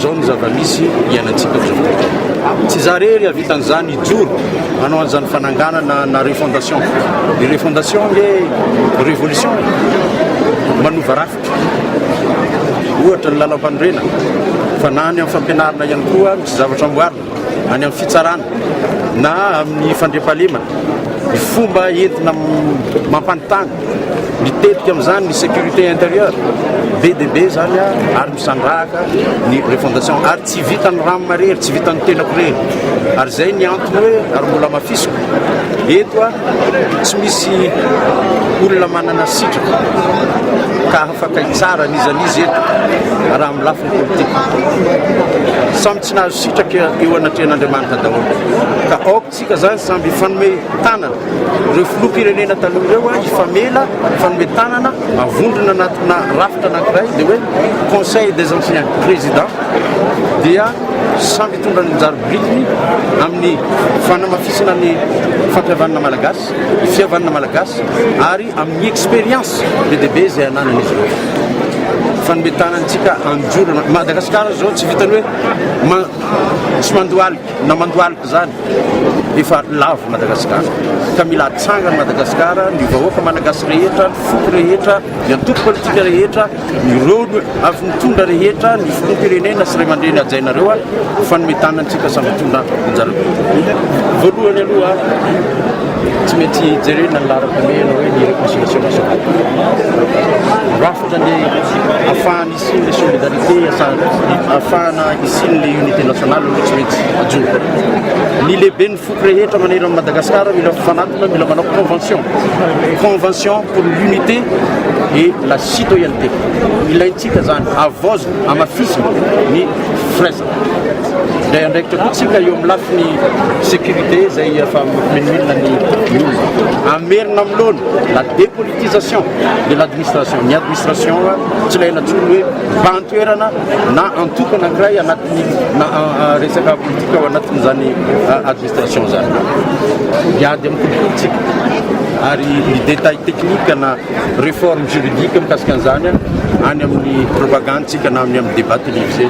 zao ny zava-misy iainantsika zao. Tsy zarery avitan'izany ijoro manao an'izany fananganana na refondation. Ny refondation le révolution manova rafitra ohatra ny lalam-pandrena fa na any amin'ny fampianarana ihany koa misy zavatra amboarina any amin'ny fitsarana na amin'ny fandriampahalemana ny fomba entina mampanitany mitetika amin'izany ny sécurité intérieure be dia be zany ary misandrahaka ny refondation ary tsy vitan'ny rano marery tsy vitan'ny tenako rery ary zay ny antony hoe ary mbola mafisiko eto tsy misy olona manana sitraka ka afaka hitsara nizanizy eto raha amin'ny lafiny politika samy tsy nahazo sitraka eo anatrehan'Andriamanitra daholo ka aokotsika zany samby fanome tanana ireo filoham-pirenena taloha ireo ifamela fanome tanana avondrona anatina rafitra anankiray dia hoe conseil des anciens présidents dia samby tondra ny njaro-britiny amin'ny fanamafisana ny fampihavanana malagasy ny fihavanana malagasy ary amin'ny expérience be dia be zay ananana izy ireo fanometanantsika anjorana Madagasikara zao tsy vitany hoe tsy mandoaliky na mandoaliky zany efa lavo Madagasikara ka mila atsangana Madagasikara ny vahoaka malagasy rehetra ny foko rehetra ny antoko politika rehetra ny rôlo avy nitondra rehetra ny filoham-pirenena sy ray aman-dreny ajainareo fanometanantsika samy tondra njara voalohany aloha tsy mety jerena ny lara-pamena hoe ny réconciliation nationale rafitra ny afahana isiny le solidarité afahana isiny le unité nationale aloha tsy mety ajoro ny lehibe ny foko rehetra manery amin'ny Madagasikara mila fanatona mila manao convention pour l'unité et la citoyenneté ilaintsika zany avozona amafisina ny firaisana dia andraikitra kotsika eo amin'ny lafiny sécurité zay efa menimilina ny olona amerina amin'lohany la dépolitisation de l'administration ny administration tsy ilaina tsony hoe bantoerana na antoko anankiray anatin'ny resaka politika ao anatin'izany administration zany miady amin'ny politika ary ny détail technique na réforme juridique mikasika an'izany any amin'ny propagande tsika na amin'ny débat télévisé